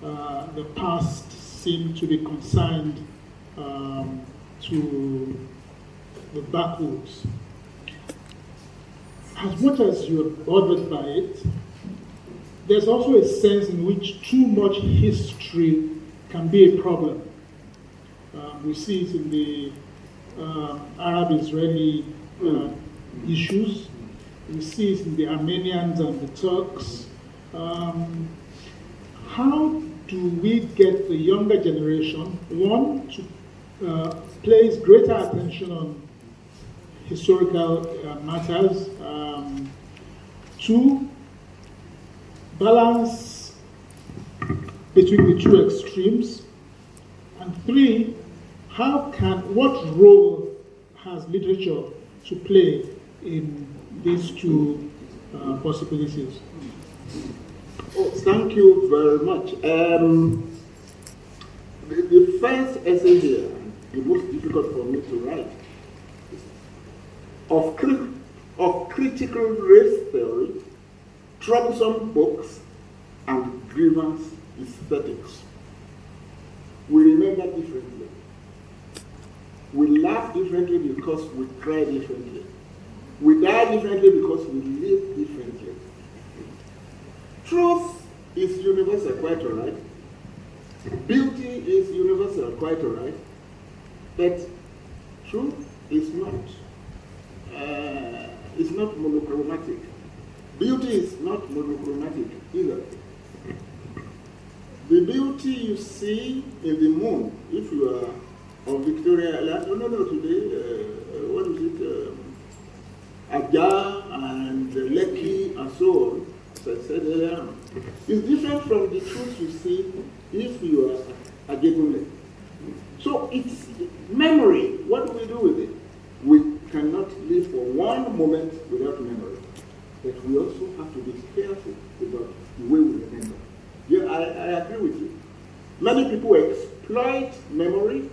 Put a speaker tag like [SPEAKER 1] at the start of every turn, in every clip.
[SPEAKER 1] the past seem to be consigned to the backwoods. As much as you're bothered by it, there's also a sense in which too much history can be a problem. We see it in the Arab-Israeli issues. We see it in the Armenians and the Turks. How do we get the younger generation, one, to place greater attention on historical matters, two, balance between the two extremes, and three, what role has literature to play in these two possibilities?
[SPEAKER 2] Oh, thank you very much. The first essay here, the most difficult for me to write, of critical race theory, troublesome books, and grievance aesthetics. We remember differently. We laugh differently because we cry differently. We die differently because we live differently. Truth is universal, quite all right. Beauty is universal, quite all right. But truth is not. It's not monochromatic. Beauty is not monochromatic either. The beauty you see in the moon, if you are on Victoria Island, today, what is it? Aja and Lekki and so on, as I said earlier, is different from the truth you see if you are at Ajegunle. So it's memory. What do we do with it? We cannot live for one moment without memory. But we also have to be careful about the way we remember. Yeah, I agree with you. Many people exploit memory.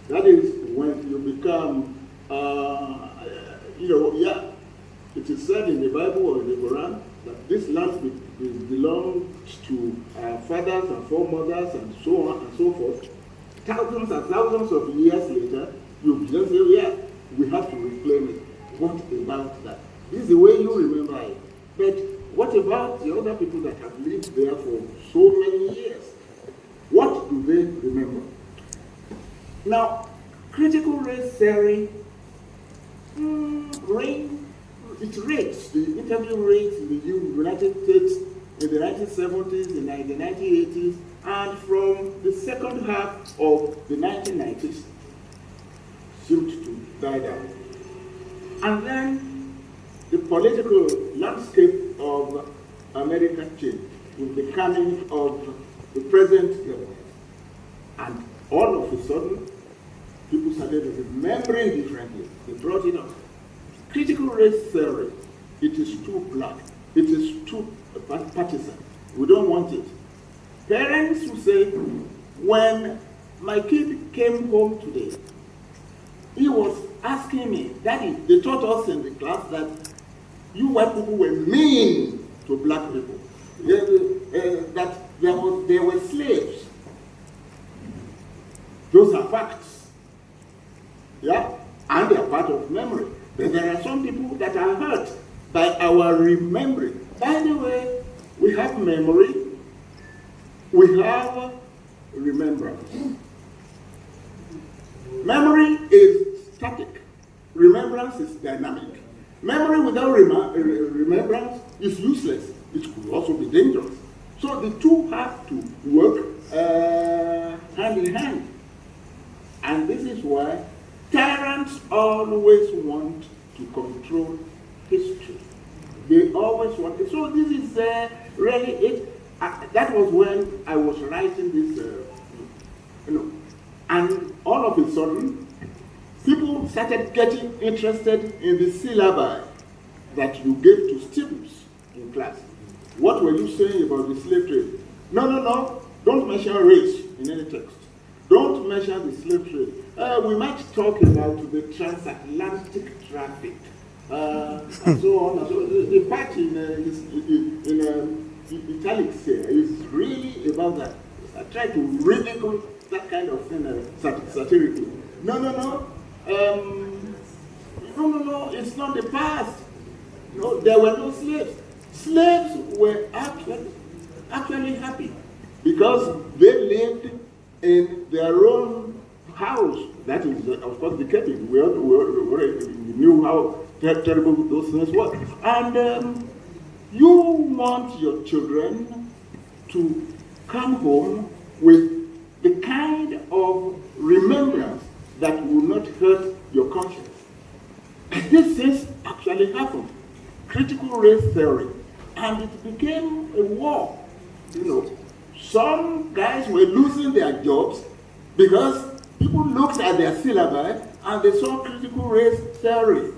[SPEAKER 2] That is when you become, it is said in the Bible or in the Quran that this land belongs to our fathers and foremothers and so on and so forth. Thousands and thousands of years later, you just say, yeah, we have to reclaim it. What about that? This is the way you remember it. But what about the other people that have lived there for so many years? What do they remember? Now, critical race theory, it rates, the interview rates in the United States in the 1970s, in the 1980s, and from the second half of the 1990s, seemed to die down. And then the political landscape of America changed with the coming of the present government. And all of a sudden, people started remembering differently. They brought it up. Critical race theory, it is too black. It is too partisan. We don't want it. Parents who say, when my kid came home today, he was asking me, Daddy, they taught us in the class that you white people were mean to black people. That they were slaves. Those are facts. Yeah? And they are part of memory. But there are some people that are hurt by our remembering. By the way, we have memory, we have remembrance. Memory is static. Remembrance is dynamic. Memory without remembrance is useless. It could also be dangerous. So the two have to work hand in hand. And this is why tyrants always want to control history. They always want it. So this is really it. That was when I was writing this, and all of a sudden, people started getting interested in the syllabi that you gave to students in class. What were you saying about the slave trade? No. Don't mention race in any text. Don't mention the slave trade. We might talk about the transatlantic traffic and so on. And so the part in italics here is really about about that. I try to ridicule that kind of thing satirically. No, it's not the past. No, there were no slaves. Slaves were actually happy because they lived in their own house. That is, of course, the cabin. We knew how terrible those things were. And you want your children to come home with the kind of remembrance that will not hurt your conscience. And these things actually happened. Critical race theory. And it became a war. You know, some guys were losing their jobs because people looked at their syllabi and they saw critical race theory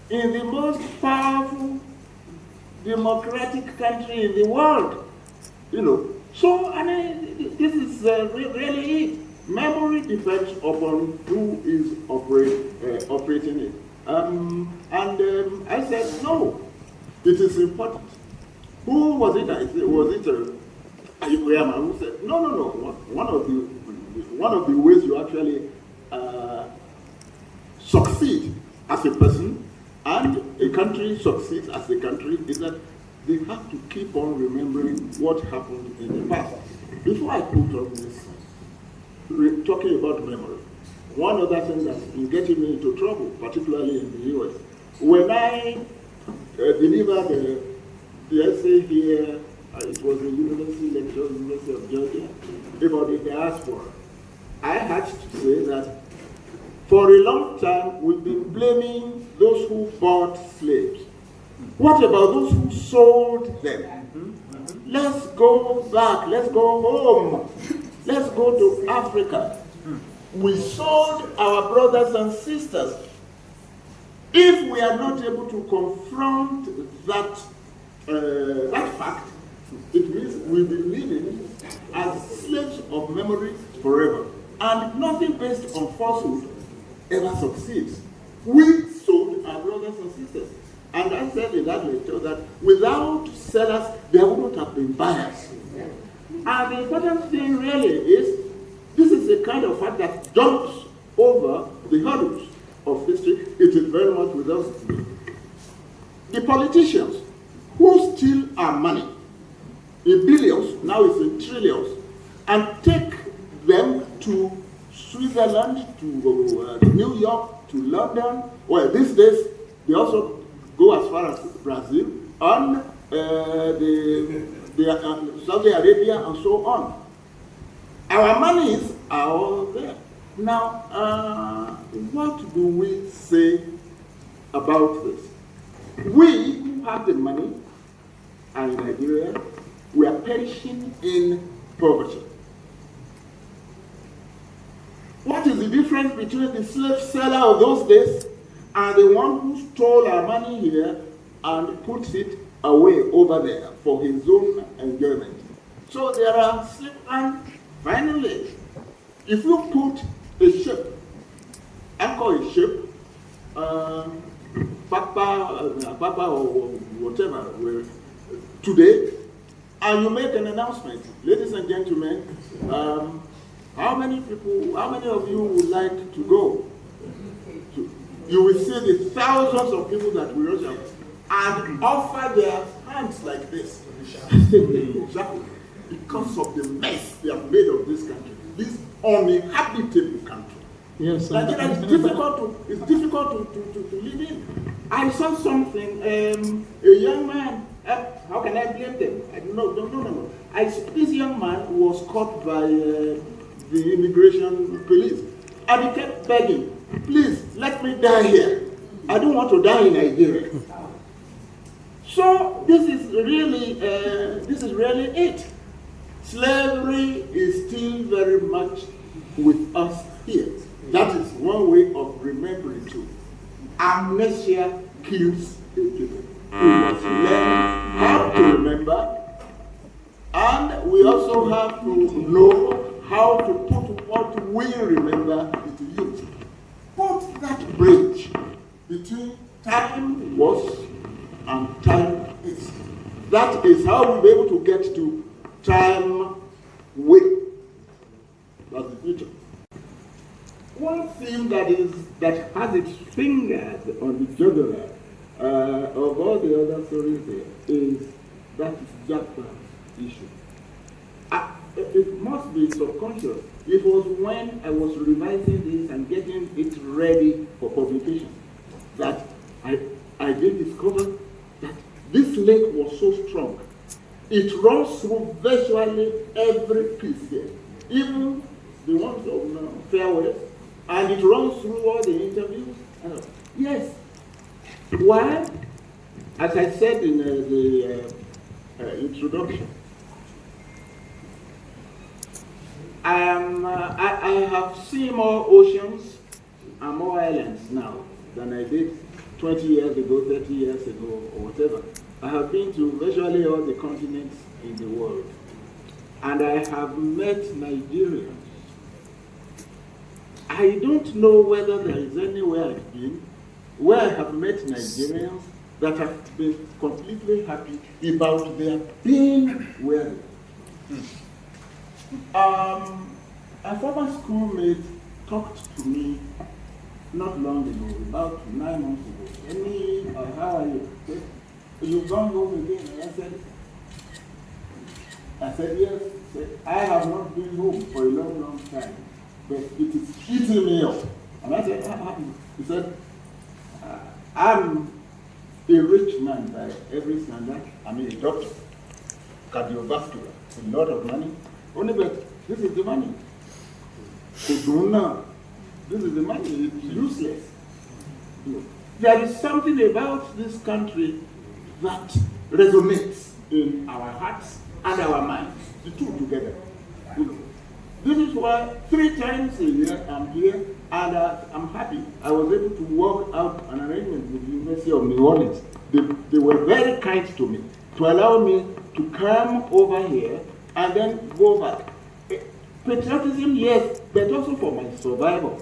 [SPEAKER 2] in the most powerful democratic country in the world. You know, so I mean, this is really it. Memory depends upon who is operating it. I said, no, it is important. Who was it? Was it Ayukoyama who said, no. One of the ways you actually succeed as a person and a country succeeds as a country is that they have to keep on remembering what happened in the past. Before I put on this, talking about memory, one other thing that's been getting me into trouble, particularly in the US, when I delivered the essay here, it was a university lecture, University of Georgia, about the diaspora, I had to say that for a long time we've been blaming those who bought slaves. What about those who sold them? Let's go back, let's go home, let's go to Africa. We sold our brothers and sisters. If we are not able to confront that fact, it means we'll be living as slaves of memory forever. And nothing based on falsehood ever succeeds. We sold our brothers and sisters. And I said in that lecture that without sellers, there wouldn't have been buyers. And the important thing really is, this is a kind of fact that jumps over the hurdles of history. It is very much with us. The politicians who steal our money in billions, now it's in trillions, and take them to Switzerland, to New York, to London. Well, these days, they also go as far as Brazil, and Saudi Arabia, and so on. Our monies are all there. Now, what do we say about this? We who have the money are in Nigeria, we are perishing in poverty. What is the difference between the slave seller of those days and the one who stole our money here and puts it away over there for his own enjoyment? So there are slave, and finally, if you put a ship, anchor a ship, Papa or whatever, today, and you make an announcement, ladies and gentlemen, how many of you would like to go? You will see the thousands of people that will rush out and offer their hands like this. Exactly. Because of the mess they have made of this country, this uninhabitable country.
[SPEAKER 1] Yes,
[SPEAKER 2] Nigeria is difficult to live in. I saw something, a young man, how can I blame them? No. This young man was caught by the immigration police, and he kept begging, please, let me die here. I don't want to die in Nigeria. So this is really it. Slavery is still very much with us here. That is one way of remembering too. Amnesia kills a people. We must learn how to remember, and we also have to know how to put what we remember into use. Put that bridge between time was and time is. That is how we'll be able to get to time will. That's the future. One thing that has its fingers on the jugular of all the other stories there is that Japa issue. It must be subconscious. It was when I was revising this and getting it ready for publication that I did discover that this lake was so strong. It runs through virtually every piece here, even the ones of Fairway, and it runs through all the interviews. Yes. Why? As I said in the introduction, I have seen more oceans and more islands now than I did 20 years ago, 30 years ago, or whatever. I have been to virtually all the continents in the world. And I have met Nigerians. I don't know whether there is anywhere I've been where I have met Nigerians that have been completely happy about their being where they are. A former schoolmate talked to me not long ago, about 9 months ago. Niyi, how are you? You've gone home again? And I said, yes. He said, I have not been home for a long, long time, but it is eating me up. And I said, how happened? He said, I'm a rich man by every standard. I'm a doctor, cardiovascular, a lot of money. Only but this is the money. Kuduna, this is the money, it's useless. There is something about this country that resonates in our hearts and our minds, the two together. This is why 3 times a year I'm here and I'm happy. I was able to work out an arrangement with the University of New Orleans. They were very kind to me to allow me to come over here and then go back. Patriotism, yes, but also for my survival.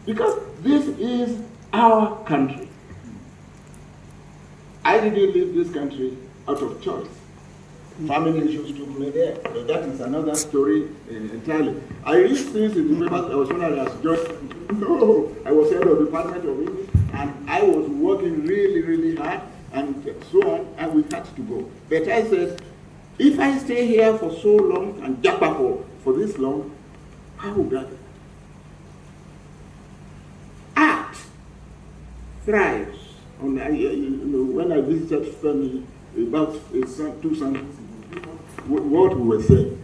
[SPEAKER 2] Because this is our country. I didn't leave this country out of choice. Family issues took me there, but that is another story entirely. I read things in the papers. I was when I was just, I was head of the Department of English, and I was working really, really hard, and so on, and we had to go. But I said, if I stay here for so long, and Japa for this long, how would that be? Art thrives. When I visited Femi about 2 Sundays, what we were saying,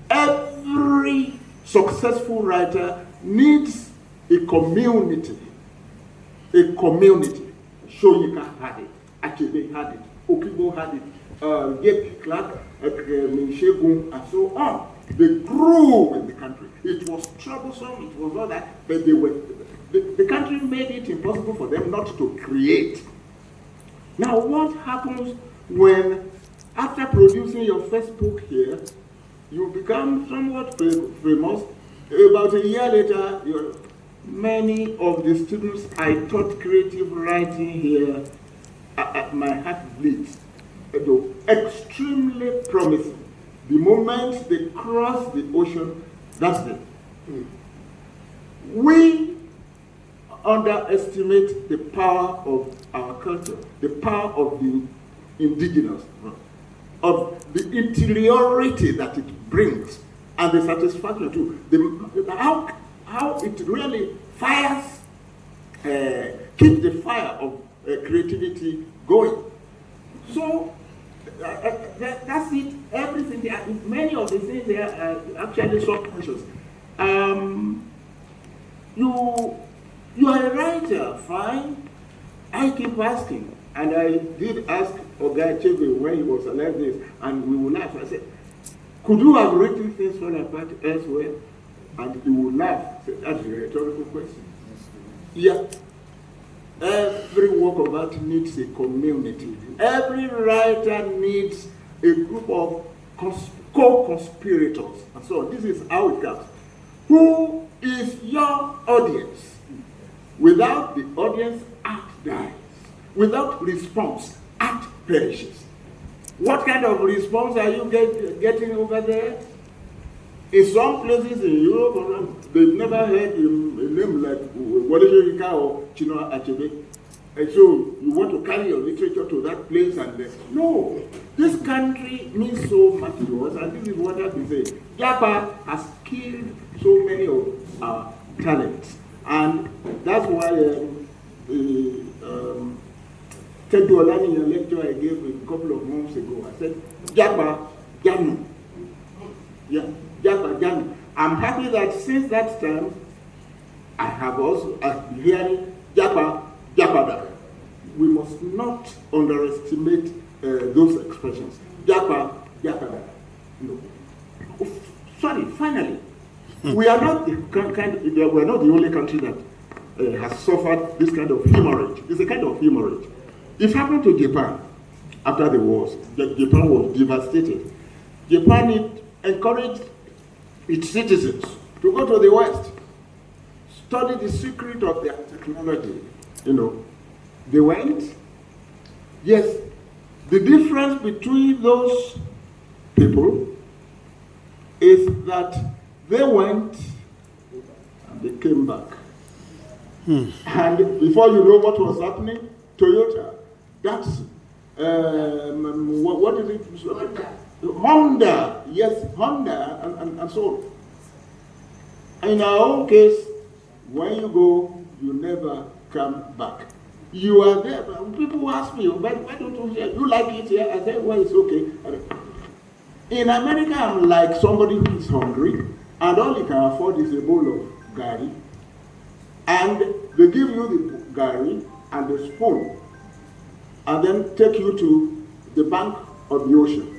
[SPEAKER 2] every successful writer needs a community. A community. Shoyika had it, Achebe had it, Okibo had it, J.P. Clark, Shegun, and so on. They grew in the country. It was troublesome, it was all that, but the country made it impossible for them not to create. Now, what happens when, after producing your first book here, you become somewhat famous? About a year later, many of the students I taught creative writing here, my heart bleeds. Extremely promising. The moment they cross the ocean, that's it. We underestimate the power of our culture, the power of the indigenous, of the interiority that it brings, and the satisfaction too. How it really fires, keeps the fire of creativity going. So that's it. Everything. Many of the things there are actually subconscious. You are a writer, fine. I keep asking, and I did ask Oga Chebe when he was alive this, and we will laugh. I said, could you have written things fall apart elsewhere? And he would laugh. I said, that's a rhetorical question. Yeah. Every work of art needs a community. Every writer needs a group of co-conspirators. And so this is how it comes. Who is your audience? Without the audience, art dies. Without response, art perishes. What kind of response are you getting over there? In some places in Europe, they've never heard a name like Wole Soyinka or Chinua Achebe. And so you want to carry your literature to that place and no, this country means so much to us, and this is what I've been saying. Japa has killed so many of our talents, and that's why Ted Olani, a lecture I gave a couple of months ago, I said, Japa, Janu. Yeah, Japa, Janu. I'm happy that since that time, I have also been hearing Japa, Japada. We must not underestimate those expressions. Japa, Japada. No. Sorry, finally, we are not we're not the only country that has suffered this kind of hemorrhage. It's a kind of hemorrhage. It happened to Japan after the wars. Japan was devastated. Japan encouraged its citizens to go to the West, study the secret of their technology. They went. Yes, the difference between those people is that they went and they came back. And before you know what was happening, Toyota, that's what is it? Honda, yes, Honda, and so on. In our own case, when you go, you never come back. You are there. People ask me, why don't you like it here? I say, well, it's okay. In America, I'm like somebody who is hungry, and all you can afford is a bowl of gari. And they give you the gari and the spoon, and then take you to the bank of the ocean.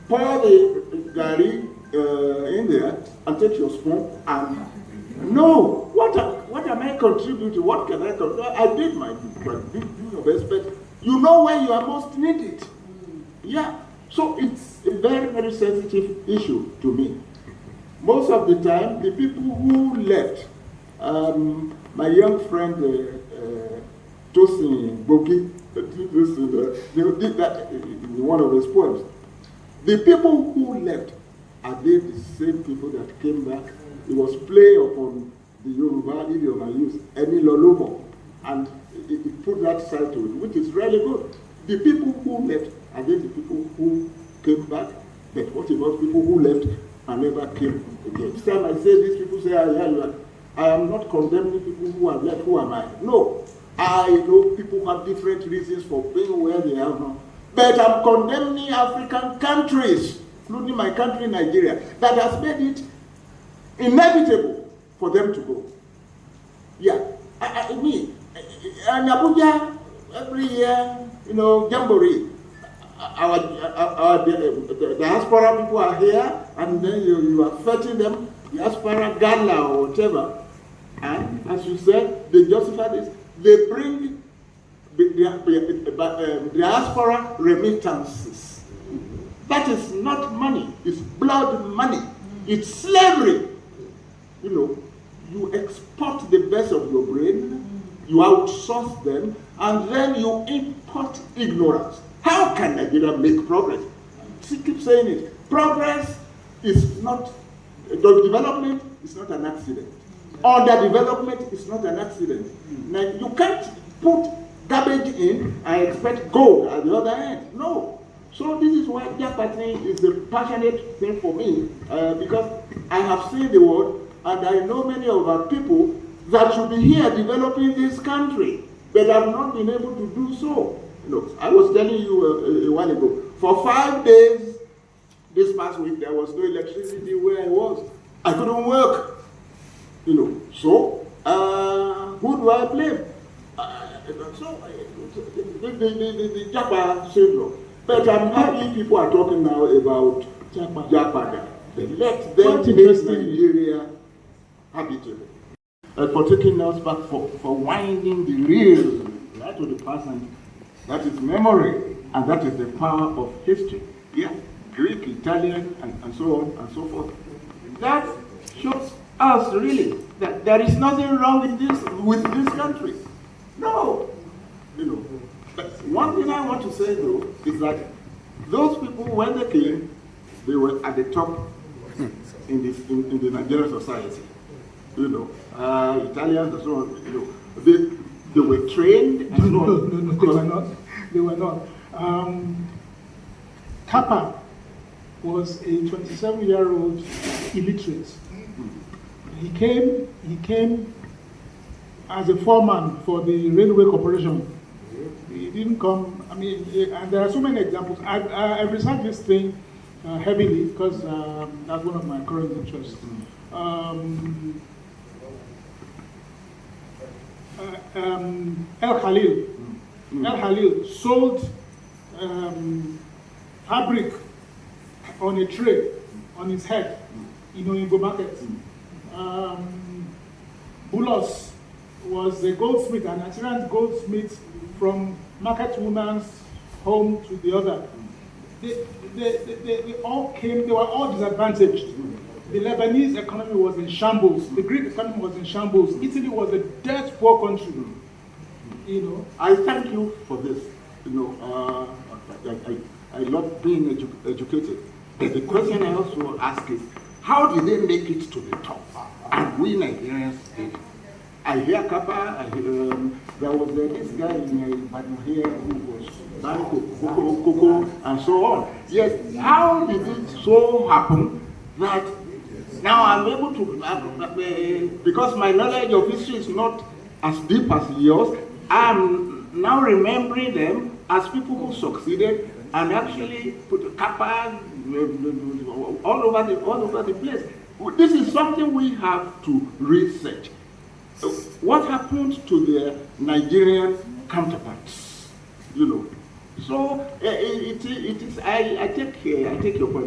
[SPEAKER 2] Pour the gari in there, and take your spoon, and no, what am I contributing? What can I contribute? I did my best, but you know when you are most needed. Yeah, so it's a very, very sensitive issue to me. Most of the time, the people who left, my young friend Tosin Boki, did that in one of his poems. The people who left, are they the same people that came back? It was play upon the Yoruba idiom I use, Emi Lolomo, and it put that side to it, which is really good. The people who left, are they the people who came back? But what about people who left and never came again? Each time I say this, people say, I am not condemning people who have left. Who am I? No. I know people have different reasons for being where they are now. But I'm condemning African countries, including my country, Nigeria, that has made it inevitable for them to go. Yeah, I mean, in Abuja, every year, Jamboree, the diaspora people are here, and then you are fetching them, diaspora gala or whatever, and as you said, they justify this, they bring diaspora remittances. That is not money, it's blood money, it's slavery. You export the best of your brain, you outsource them, and then you import ignorance. How can Nigeria make progress? She keeps saying it. Progress is not, development is not an accident. Underdevelopment is not an accident. Now, you can't put garbage in and expect gold at the other end. No. So this is why Japa is a passionate thing for me, because I have seen the world, and I know many of our people that should be here developing this country, but have not been able to do so. I was telling you a while ago, for 5 days this past week, there was no electricity where I was. I couldn't work. So who do I blame? The Japa syndrome. But I'm happy people are talking now about Japa. Let them make Nigeria habitable. For taking us back, for winding the reels right to the past, and that is memory, and that is the power of history. Yeah, Greek, Italian, and so on and so forth. That shows us really that there is nothing wrong with this country. No, But one thing I want to say though is that those people, when they came, they were at the top in the Nigerian society. You know, Italians and so on. You know, they were trained and so on.
[SPEAKER 1] No, they were not. They were not. Kappa was a 27-year-old illiterate. He came as a foreman for the railway corporation. He didn't come. I mean, and there are so many examples. I've researched this thing heavily because that's one of my current interests. El Khalil sold fabric on a tray on his head in Oyinbo market. Bulos was a goldsmith, an Nigerian goldsmith from market woman's home to the other. They all came, they were all disadvantaged. The Lebanese economy was in shambles. The Greek economy was in shambles. Italy was a dirt poor country. You know.
[SPEAKER 2] I thank you for this. You know, I love being educated. But the question I also ask is, how did they make it to the top? And we Nigerians did. I hear Kappa, there was this guy in Ibadan here who was buying cocoa and so on. Yes, how did it so happen that now I'm able to, because my knowledge of history is not as deep as yours, I'm now remembering them as people who succeeded and actually put Kappa all over the place. This is something we have to research. So what happened to their Nigerian counterparts? You know. So it is. I take your point.